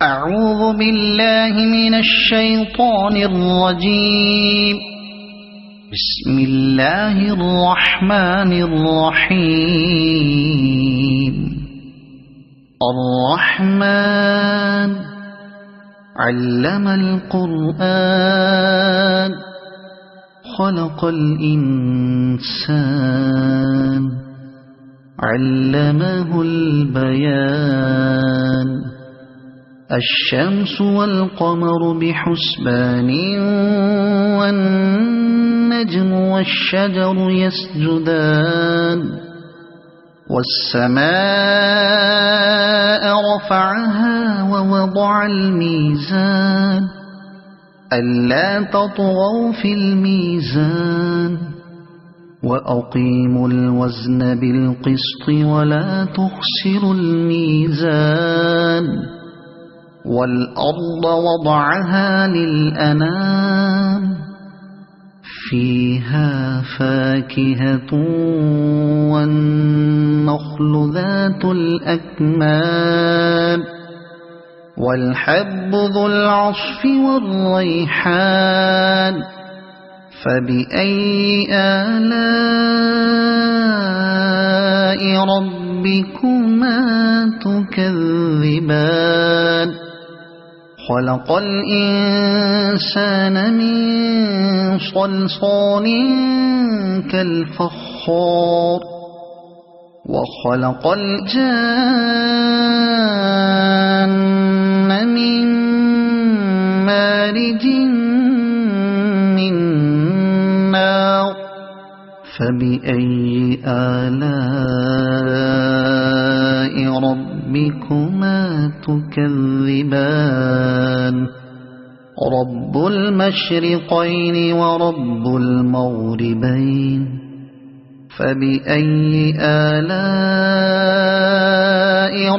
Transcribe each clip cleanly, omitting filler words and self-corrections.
أعوذ بالله من الشيطان الرجيم. بسم الله الرحمن الرحيم. الرحمن علم القرآن خلق الإنسان علمه البيان. الشمس والقمر بحسبان والنجم والشجر يسجدان. والسماء رفعها ووضع الميزان ألا تطغوا في الميزان وأقيموا الوزن بالقسط ولا تخسروا الميزان. والأرض وضعها للأنام فيها فاكهة والنخل ذات الأكمام والحب ذو العصف والريحان. فبأي آلاء ربكما تكذبان. خلق الإنسان من صلصال كالفخار وخلق الجان من مارج من نار. فبأي آلاء ربكما تكذبان. رب المشرقين ورب المغربين. فبأي آلاء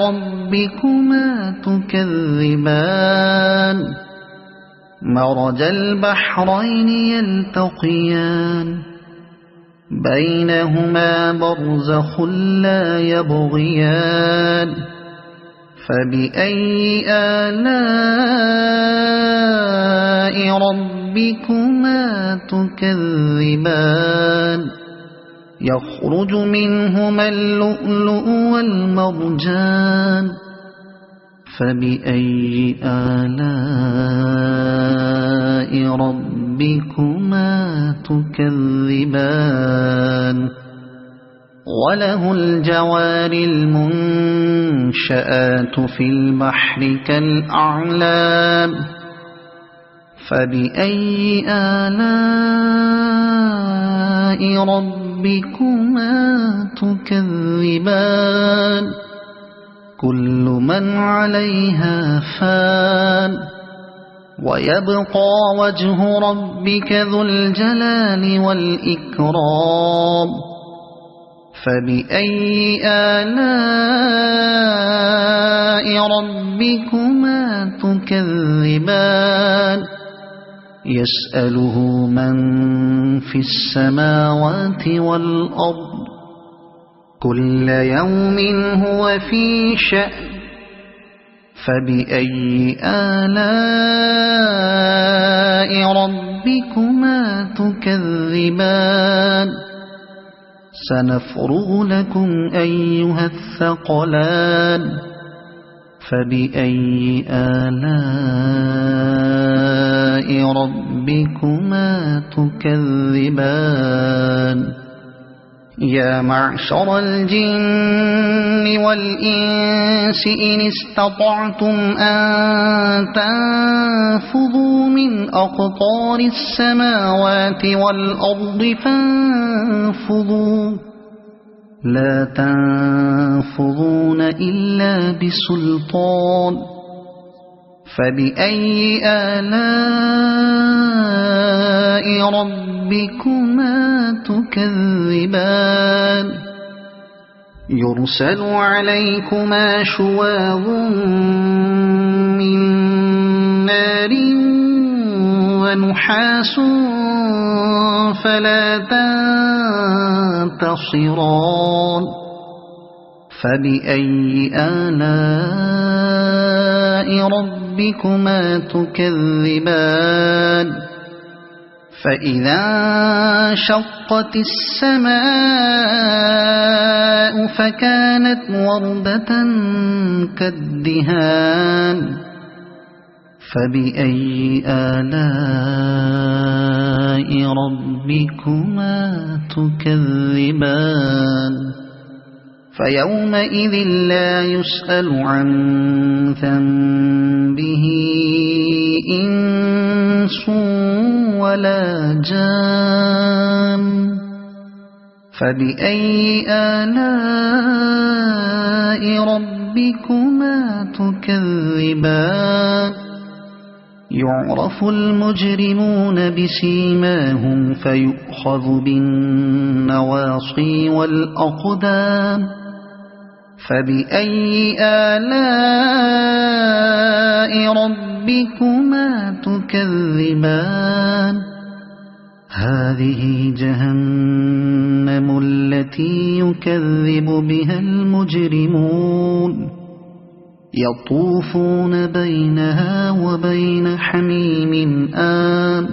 ربكما تكذبان. مرج البحرين يلتقيان بينهما برزخ لا يبغيان. فبأي آلاء ربكما تكذبان. يخرج منهما اللؤلؤ والمرجان. فبأي آلاء ربكما تكذبان. وله الجوار المنشآت في البحر كالأعلام. فبأي آلاء ربكما تكذبان. كل من عليها فان ويبقى وجه ربك ذو الجلال والإكرام. فبأي آلاء ربكما تكذبان. يسأله من في السماوات والأرض كل يوم هو في شأن. فبأي آلاء ربكما تكذبان. سنفرغ لكم أيها الثقلان. فبأي آلاء ربكما تكذبان. يا معشر الجن والإنس إن استطعتم أن تنفذوا من أقطار السماوات والأرض فانفذوا لا تنفذون إلا بسلطان. فبأي آلاء ربكما تكذبان. يرسل عليكما شواظ من نار ونحاس فلا تنتصران. فبأي آلاء ربكما تكذبان فإذا انشقت السماء فكانت وردة كالدهان فبأي آلاء ربكما تكذبان فيومئذ لا يسأل عن ذنبه إنس ولا جان فبأي آلاء ربكما تكذبان يعرف المجرمون بسيماهم فيؤخذ بالنواصي والأقدام فبأي آلاء ربكما تكذبان هذه جهنم التي يكذب بها المجرمون يطوفون بينها وبين حميم آن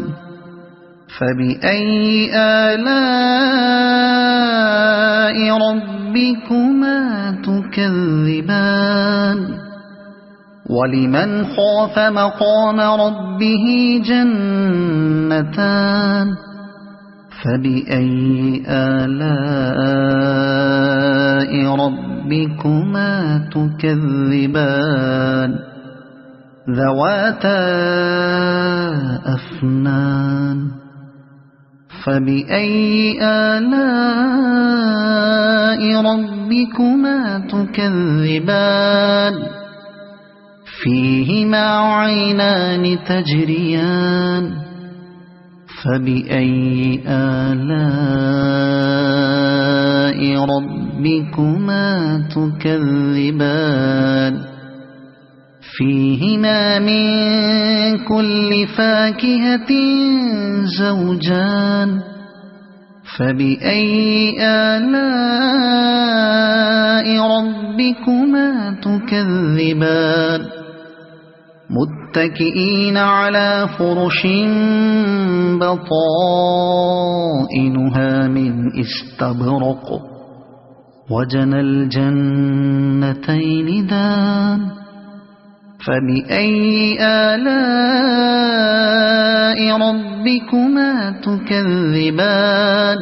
فبأي آلاء ربكما تكذبان ولمن خاف مقام ربه جنتان فبأي آلاء ربكما تكذبان ذواتا أفنان فبأي آلاء ربكما تكذبان فيهما عينان تجريان فبأي آلاء ربكما تكذبان فيهما من كل فاكهة زوجان فبأي آلاء ربكما تكذبان متكئين على فرش بطائنها من استبرق وجنى الجنتين دان فبأي آلاء ربكما تكذبان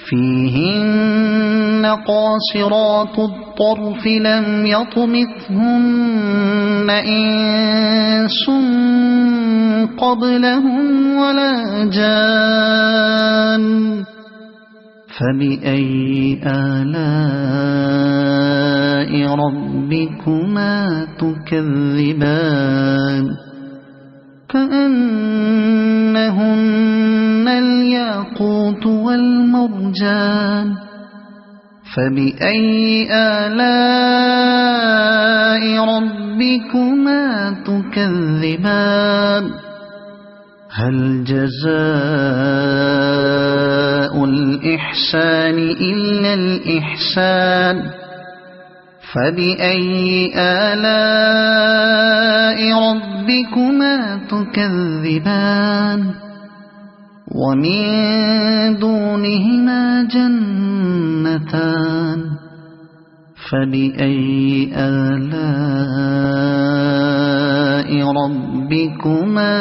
فيهن قاصرات الطرف لم يطمثهن إنس قبلهم ولا جان فبأي آلاء ربكما تكذبان كأنهن الياقوت والمرجان فبأي آلاء ربكما تكذبان هل جزاء الإحسان إلا الإحسان فبأي آلاء ربكما تكذبان ومن دونهما جنتان فبأي آلاء ربكما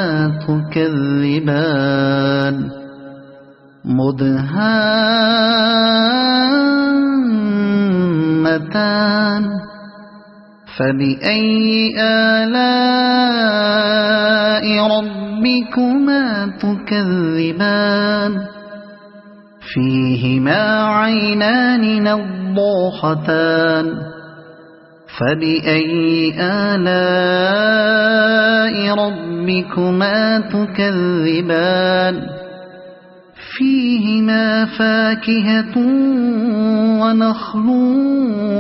تكذبان مدهامتان فبأي آلاء ربكما تكذبان فيهما عينان نضاختان فبأي آلاء ربكما تكذبان فيهما فاكهة ونخل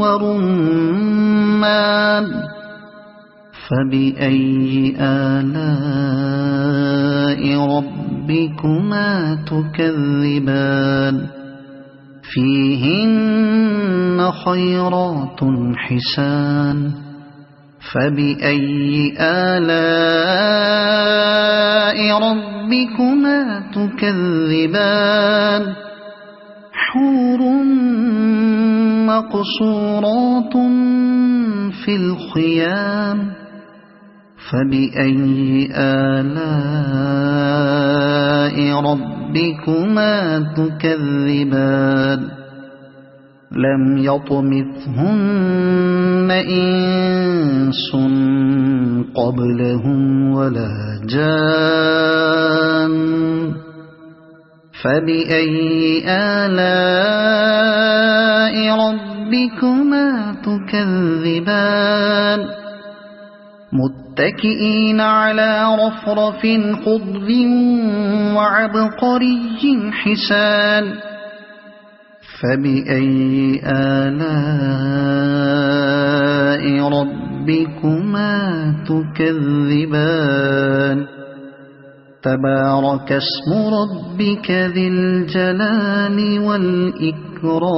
ورمان فبأي آلاء ربكما تكذبان فيهن خيرات حسان فبأي آلاء ربكما تكذبان حور مقصورات في الخيام فبأي آلاء ربكما تكذبان لم يطمثهن إنس قبلهم ولا جان فبأي آلاء ربكما تكذبان متكئين على رفرف خضر وعبقري حسان فبأي آلاء ربكما تكذبان تبارك اسم ربك ذي الجلال والإكرام